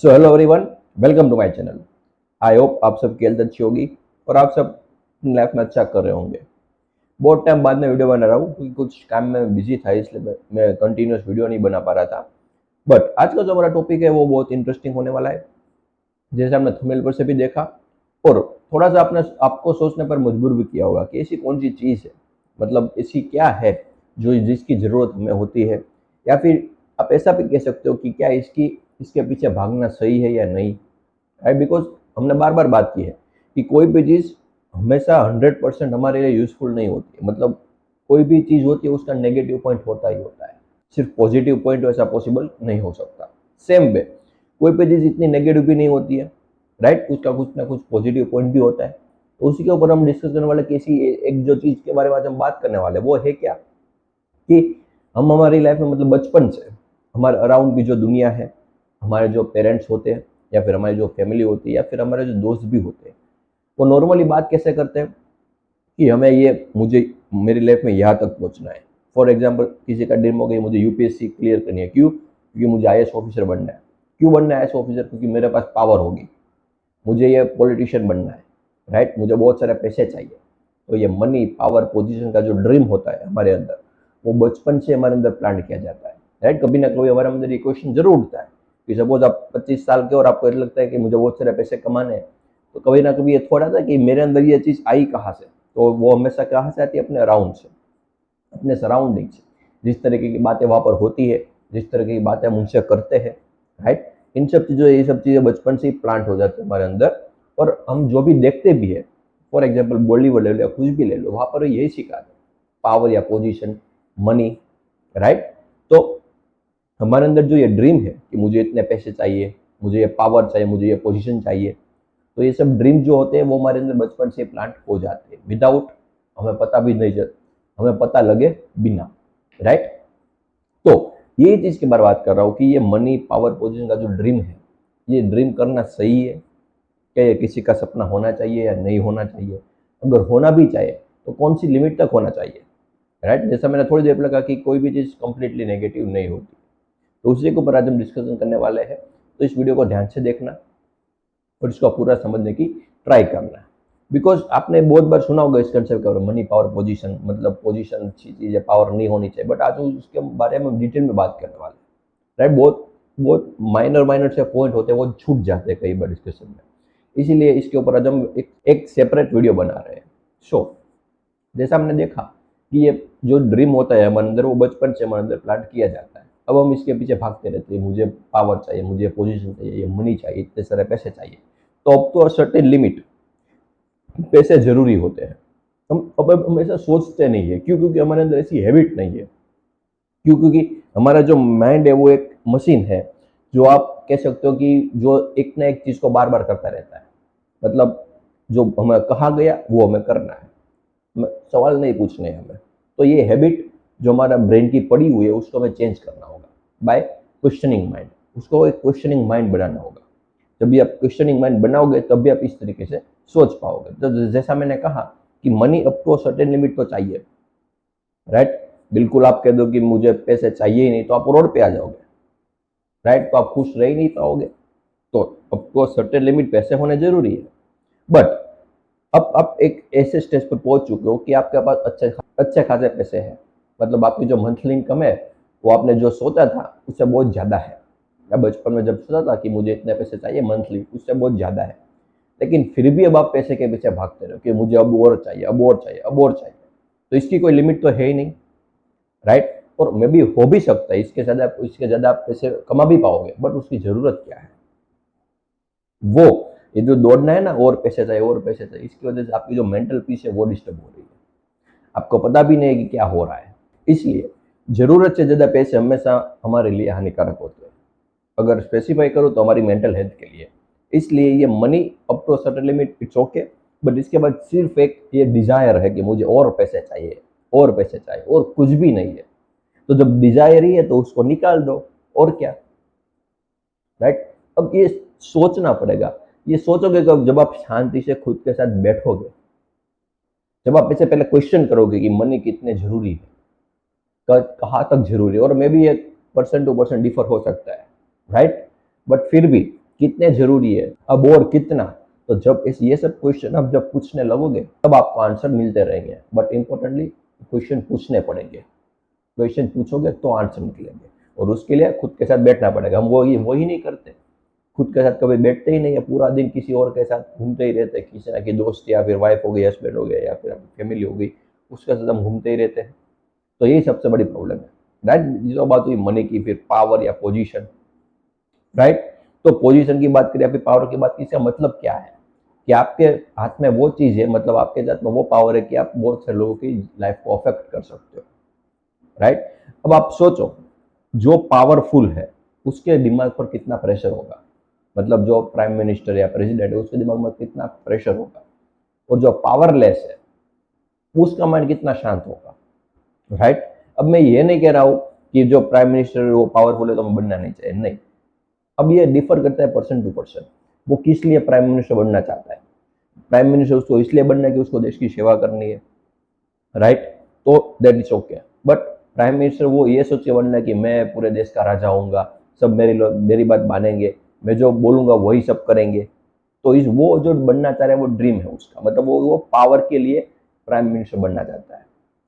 So hello everyone, welcome to my channel. I hope आप सबकी health अच्छी होगी और आप सब लाइफ में अच्छा कर रहे होंगे। बहुत टाइम बाद में वीडियो बना रहा हूँ क्योंकि कुछ काम में बिजी था, इसलिए मैं कंटिन्यूस वीडियो नहीं बना पा रहा था। बट आज का जो हमारा टॉपिक है वो बहुत इंटरेस्टिंग होने वाला है, जैसे हमने थंबनेल पर से भी देखा और थोड़ा सा आपने आपको सोचने पर मजबूर भी किया होगा कि ऐसी कौन सी चीज़ है, मतलब ऐसी क्या है जो जिसकी ज़रूरत हमें होती है, या फिर आप ऐसा भी कह सकते हो कि क्या इसकी इसके पीछे भागना सही है या नहीं है। बिकॉज हमने बार बार बात की है कि कोई भी चीज़ हमेशा 100% हमारे लिए यूजफुल नहीं होती है। मतलब कोई भी चीज़ होती है उसका नेगेटिव पॉइंट होता ही होता है, सिर्फ पॉजिटिव पॉइंट वैसा पॉसिबल नहीं हो सकता। सेम वे कोई भी चीज़ इतनी नेगेटिव भी नहीं होती है, राइट, उसका कुछ ना कुछ पॉजिटिव पॉइंट भी होता है। तो उसी के ऊपर हम डिस्कस करने वाले किसी एक जो चीज़ के बारे में आज हम बात करने वाले वो है क्या, कि हम हमारी लाइफ में मतलब बचपन से हमारे अराउंड की जो दुनिया है, हमारे जो पेरेंट्स होते हैं या फिर हमारी जो फैमिली होती है या फिर हमारे जो दोस्त भी होते हैं, वो नॉर्मली बात कैसे करते हैं कि हमें ये मुझे मेरी लाइफ में यहाँ तक पहुँचना है। फॉर एग्जाम्पल किसी का ड्रीम हो गई मुझे यूपीएससी क्लियर करनी है, क्यों? क्योंकि मुझे आईएएस ऑफिसर बनना है। क्यों बनना है आईएएस ऑफिसर? क्योंकि मेरे पास पावर होगी। मुझे ये पॉलिटिशियन बनना है, राइट, मुझे बहुत सारे पैसे चाहिए। तो ये मनी पावर पोजीशन का जो ड्रीम होता है हमारे अंदर, वो बचपन से हमारे अंदर प्लान किया जाता है, राइट। कभी ना कभी हमारे अंदर ये क्वेश्चन जरूर उठता है कि सपोज आप 25 साल के और आपको ऐसा लगता है कि मुझे बहुत सारे पैसे कमाने हैं, तो कभी ना कभी ये थोड़ा था कि मेरे अंदर ये चीज़ आई कहाँ से। तो वो हमेशा कहाँ से आती है? अपने अराउंड से, अपने सराउंडिंग से। जिस तरीके की बातें वहाँ पर होती है, जिस तरह की बातें हम उनसे करते हैं, राइट, इन सब चीज़ों ये सब चीज़ें बचपन से ही प्लांट हो जाती है हमारे अंदर। और हम जो भी देखते भी है, फॉर एग्जाम्पल बॉलीवुड ले लो या कुछ भी ले लो, वहाँ पर यही सिखाते हैं, पावर या पोजीशन, मनी, राइट। तो हमारे अंदर जो ये ड्रीम है कि मुझे इतने पैसे चाहिए, मुझे ये पावर चाहिए, मुझे ये पोजीशन चाहिए, तो ये सब ड्रीम जो होते हैं वो हमारे अंदर बचपन से प्लांट हो जाते हैं विदाउट हमें पता भी नहीं चलता, हमें पता लगे बिना, राइट। तो ये चीज़ की मैं बात कर रहा हूँ कि ये मनी पावर पोजीशन का जो ड्रीम है, ये ड्रीम करना सही है क्या? ये किसी का सपना होना चाहिए या नहीं होना चाहिए? अगर होना भी चाहिए तो कौन सी लिमिट तक होना चाहिए, राइट। जैसा मैंने थोड़ी देर पहले कहा कि कोई भी चीज़ कंप्लीटली नेगेटिव नहीं होती। तो उसी के ऊपर आज हम डिस्कशन करने वाले हैं। तो इस वीडियो को ध्यान से देखना और इसको पूरा समझने की ट्राई करना है। बिकॉज आपने बहुत बार सुना होगा इस कंसेप्ट के बारे में, मनी पावर पोजीशन, मतलब पोजीशन अच्छी चीज़ है, पावर नहीं होनी चाहिए। बट आज हम उसके बारे में डिटेल में बात करने वाले हैं, राइट। बहुत बहुत माइनर माइनर से पॉइंट होते हैं, वो छूट जाते हैं कई बार डिस्कशन में। इसीलिए इसके ऊपर आज हम एक सेपरेट वीडियो बना रहे हैं। सो जैसा हमने देखा कि ये जो ड्रीम होता है हमारे अंदर, वो बचपन से हमारे अंदर प्लांट किया जाता है। अब हम इसके पीछे भागते रहते हैं, मुझे पावर चाहिए, मुझे पोजीशन चाहिए, ये मनी चाहिए, इतने सारे पैसे चाहिए। तो अब तो सर्टेन लिमिट पैसे जरूरी होते हैं। अब हम ऐसा सोचते नहीं है, क्यों? क्योंकि हमारे अंदर ऐसी हैबिट नहीं है। क्यों? क्योंकि हमारा जो माइंड है वो एक मशीन है, जो आप कह सकते हो कि जो एक ना एक चीज को बार बार करता रहता है। मतलब जो हमें कहा गया वो हमें करना है, सवाल नहीं पूछने हैं हमें। तो ये हैबिट जो हमारा ब्रेन की पड़ी हुई है उसको हमें चेंज करना होगा बाय क्वेश्चनिंग माइंड। उसको एक क्वेश्चनिंग माइंड बनाना होगा। जब भी आप क्वेश्चनिंग माइंड बनाओगे तब भी आप इस तरीके से सोच पाओगे। तो जैसा मैंने कहा कि money up to certain limit तो चाहिए, राइट। बिल्कुल आप कह दो कि मुझे पैसे चाहिए ही नहीं तो आप रोड पे आ जाओगे, राइट, तो आप खुश रह ही नहीं पाओगे। तो अप टू सर्टेन लिमिट पैसे होने जरूरी है। बट अब आप एक ऐसे स्टेज पर पहुंच चुके हो कि आपके पास अच्छे अच्छे खासे पैसे हैं। मतलब आपकी जो मंथली इनकम है वो आपने जो सोचा था उससे बहुत ज़्यादा है। या बचपन में जब सोचा था कि मुझे इतने पैसे चाहिए मंथली, उससे बहुत ज़्यादा है। लेकिन फिर भी अब आप पैसे के पीछे भागते रहो कि मुझे अब और चाहिए, अब और चाहिए, अब और चाहिए। तो इसकी कोई लिमिट तो है ही नहीं, राइट। और मे भी हो भी सकता है इसके ज़्यादा आप पैसे कमा भी पाओगे, बट उसकी ज़रूरत क्या है? वो ये जो दौड़ना है ना, और पैसे चाहिए और पैसे चाहिए, इसकी वजह से आपकी जो मेंटल पीस है वो डिस्टर्ब हो रही है। आपको पता भी नहीं है कि क्या हो रहा है। इसलिए जरूरत से ज्यादा पैसे हमेशा हमारे लिए हानिकारक होते हैं। अगर स्पेसिफाई करो तो हमारी मेंटल हेल्थ के लिए। इसलिए ये money up to certain limit it's okay, but इसके बाद सिर्फ एक ये डिजायर है कि मुझे और पैसे चाहिए, और पैसे चाहिए, और कुछ भी नहीं है। तो जब डिजायर ही है तो उसको निकाल दो, और क्या, राइट। अब ये सोचना पड़ेगा। ये सोचोगे कब? जब आप शांति से खुद के साथ बैठोगे, जब आप इससे पहले क्वेश्चन करोगे कि मनी कितने जरूरी है, कहाँ तक जरूरी है। और मे भी ये पर्सन टू पर्सन डिफर हो सकता है, राइट। बट फिर भी कितने जरूरी है अब और कितना। तो जब इस ये सब क्वेश्चन आप जब पूछने लगोगे तब आपको आंसर मिलते रहेंगे, बट इंपॉर्टेंटली क्वेश्चन पूछने पड़ेंगे। क्वेश्चन पूछोगे तो आंसर निकलेंगे, और उसके लिए खुद के साथ बैठना पड़ेगा। हम वो ही नहीं करते, खुद के साथ कभी बैठते ही नहीं है, पूरा दिन किसी और के साथ घूमते ही रहते हैं, किसी ना किसी दोस्त या फिर वाइफ हो गई, हस्बैंड हो गया, या फिर फैमिली हो गई, उसके साथ हम घूमते ही रहते हैं। तो यही सबसे बड़ी प्रॉब्लम है, राइट। जो बात हुई मनी की, फिर पावर या पोजीशन, राइट। तो पोजीशन की बात करें या फिर पावर की बात की, इसका मतलब क्या है कि आपके हाथ में वो चीज है, मतलब आपके हाथ में वो पावर है कि आप बहुत से लोगों की लाइफ को अफेक्ट कर सकते हो, राइट। अब आप सोचो, जो पावरफुल है उसके दिमाग पर कितना प्रेशर होगा, मतलब जो प्राइम मिनिस्टर या प्रेसिडेंट है उसके दिमाग में कितना प्रेशर होगा, और जो पावरलेस है उसका माइंड कितना शांत होगा, राइट। अब मैं ये नहीं कह रहा हूँ कि जो प्राइम मिनिस्टर है वो पावरफुल है तो हमें बनना नहीं चाहिए, नहीं। अब ये डिफर करता है पर्सन टू पर्सन, वो किस लिए प्राइम मिनिस्टर बनना चाहता है। प्राइम मिनिस्टर उसको इसलिए बनना है कि उसको देश की सेवा करनी है, राइट। तो that is okay. But prime minister वो ये सोच के बनना है कि मैं पूरे देश का राजा होऊंगा, सब मेरी लोग मेरी बात मानेंगे, मैं जो बोलूंगा वही सब करेंगे। तो इस वो जो बनना चाह रहा है वो ड्रीम है उसका, मतलब वो पावर के लिए प्राइम मिनिस्टर बनना चाहता है।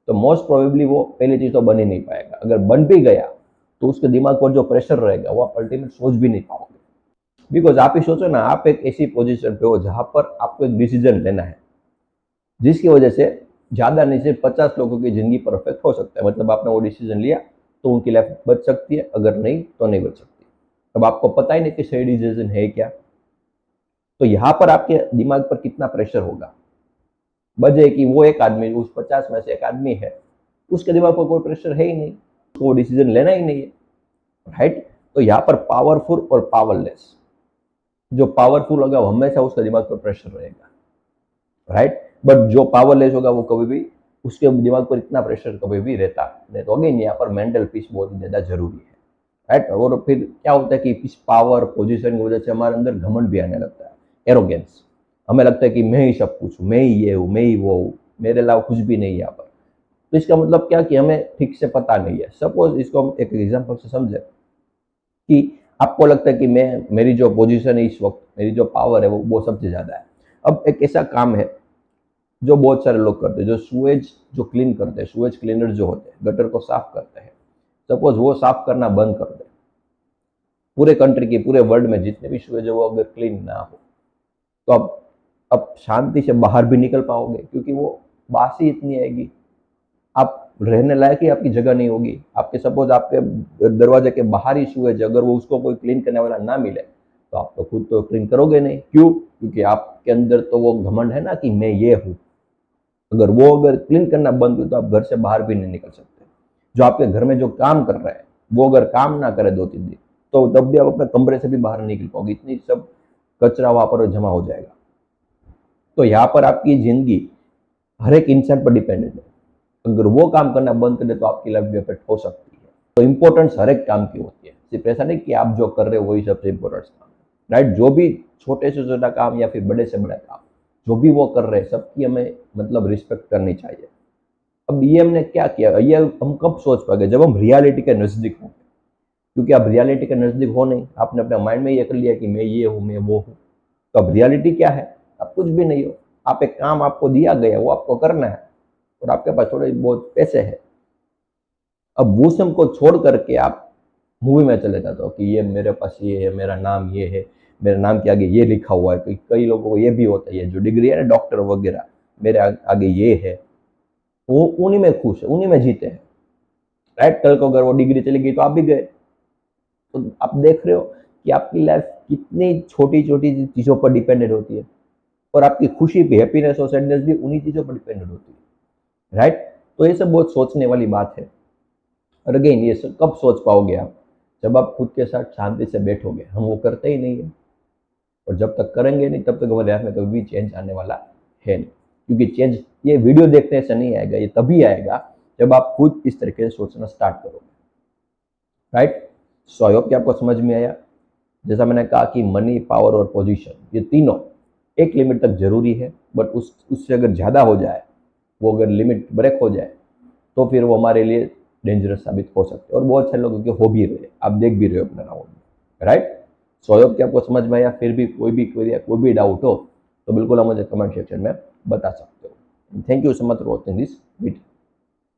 तो मोस्ट प्रोबेबली वो पहली चीज तो बन ही नहीं पाएगा। अगर बन भी गया तो उसके दिमाग पर जो प्रेशर रहेगा वो आप अल्टीमेट सोच भी नहीं पाओगे। बिकॉज आप ही सोचो ना, आप एक ऐसी पोजीशन पे हो जहां पर आपको एक डिसीजन लेना है जिसकी वजह से ज्यादा नहीं सिर्फ 50 लोगों की जिंदगी परफेक्ट हो सकता है। मतलब आपने वो डिसीजन लिया तो उनकी लाइफ बच सकती है, अगर नहीं तो नहीं बच सकती। अब आपको पता ही नहीं कि सही डिसीजन है क्या, तो यहाँ पर आपके दिमाग पर कितना प्रेशर होगा। वजह कि वो एक आदमी उस 50 में से एक आदमी है, उसके दिमाग पर कोई प्रेशर है ही नहीं, वो डिसीजन लेना ही नहीं है, राइट। तो यहाँ पर पावरफुल और पावरलेस, जो पावरफुल होगा वो हमेशा उसका दिमाग पर प्रेशर रहेगा, राइट। बट जो पावरलेस होगा वो कभी भी उसके दिमाग पर इतना प्रेशर कभी भी रहता नहीं। तो अगेन यहाँ पर मेंटल पीस बहुत ज्यादा जरूरी है, राइट। और फिर क्या होता है कि इस पावर पोजीशन की वजह से हमारे अंदर घमंड भी आने लगता है, एरोगेंस। हमें लगता है कि मैं ही सब कुछ हूँ, मैं ही ये हूँ, मैं ही वो हूँ, मेरे अलावा कुछ भी नहीं है यहाँ पर। तो इसका मतलब क्या कि हमें ठीक से पता नहीं है। सपोज इसको हम एक एग्जाम्पल से समझे कि आपको लगता है कि मैं, मेरी जो पोजीशन है इस वक्त, मेरी जो पावर है वो सबसे ज्यादा है। अब एक ऐसा काम है जो बहुत सारे लोग करते हैं, जो सुएज जो क्लीन करते हैं, सुएज क्लीनर जो होते हैं, गटर को साफ करते हैं। सपोज वो साफ करना बंद कर दे, पूरे कंट्री की, पूरे वर्ल्ड में जितने भी सुएज है वो अगर क्लीन ना हो, तो अब शांति से बाहर भी निकल पाओगे, क्योंकि वो बासी इतनी आएगी, आप रहने लायक ही आपकी जगह नहीं होगी। आपके सपोज आपके दरवाजे के बाहर ही सुएज, अगर वो उसको कोई क्लीन करने वाला ना मिले तो आप तो खुद तो क्लीन करोगे नहीं। क्यों? क्योंकि आपके अंदर तो वो घमंड है ना कि मैं ये हूँ। अगर क्लीन करना बंद हो तो आप घर से बाहर भी नहीं निकल सकते। जो आपके घर में जो काम कर रहा है वो अगर काम ना करे 2-3 दिन, तो तब भी आप अपने कमरे से भी बाहर नहीं निकल पाओगे, इतनी सब कचरा वहां पर जमा हो जाएगा। तो यहाँ पर आपकी जिंदगी हर एक इंसान पर डिपेंडेंट है। अगर वो काम करना बंद कर दे तो आपकी लाइफ भी अफेक्ट हो सकती है। तो इंपॉर्टेंस हर एक काम की होती है, सिर्फ ऐसा नहीं कि आप जो कर रहे हो वही सबसे इंपॉर्टेंट काम है, राइट। जो भी छोटे से छोटा काम या फिर बड़े से बड़ा काम जो भी वो कर रहे हैं, सबकी हमें मतलब रिस्पेक्ट करनी चाहिए। अब ये हमने क्या किया, ये हम कब सोच पाएंगे? जब हम रियलिटी के नजदीक होंगे। क्योंकि आप रियलिटी के नजदीक हो नहीं, आपने अपने माइंड में ये कर लिया कि मैं ये हूँ, मैं वो हूँ। तो अब रियलिटी क्या है? आप कुछ भी नहीं हो। आप एक काम आपको दिया गया वो आपको करना है, और आपके पास थोड़े बहुत पैसे हैं। अब वो सब को छोड़ करके आप मूवी में चले जाते हो कि ये मेरे पास ये है, मेरा नाम ये है, मेरे नाम के आगे ये लिखा हुआ है। कई लोगों को ये भी होता है, जो डिग्री है ना डॉक्टर वगैरह, मेरे आगे ये है, वो उन्हीं में खुश है, उन्हीं में जीते हैं, राइट। कल को अगर वो डिग्री चली गई तो आप भी गए। तो आप देख रहे हो कि आपकी लाइफ कितनी छोटी छोटी चीजों पर डिपेंडेंट होती है, और आपकी खुशी भी, हैप्पीनेस और सैडनेस भी उन्हीं चीजों पर डिपेंडेंट होती है, राइट। तो ये सब बहुत सोचने वाली बात है। और अगेन ये सब कब सोच पाओगे आप? जब आप खुद के साथ शांति से बैठोगे। हम वो करते ही नहीं है, और जब तक करेंगे नहीं तब तक हमारे लाइफ में कभी भी चेंज आने वाला है नहीं। क्योंकि चेंज ये वीडियो देखने से नहीं आएगा, ये तभी आएगा जब आप खुद इस तरीके से सोचना स्टार्ट करोगे, राइट। सो आई होप कि आपको समझ में आया। जैसा मैंने कहा कि मनी, पावर और पोजीशन, ये तीनों एक लिमिट तक जरूरी है, बट उससे अगर ज़्यादा हो जाए, वो अगर लिमिट ब्रेक हो जाए, तो फिर वो हमारे लिए डेंजरस साबित हो सकते हैं। और बहुत सारे लोगों के हो भी रहे, आप देख भी रहे हो अपने राउंड में, राइट। सो आई होप कि आपको समझ में आया। फिर भी कोई भी डाउट हो तो बिल्कुल आप मुझे कमेंट सेक्शन में बता सकते हो। Thank you so much for watching this video.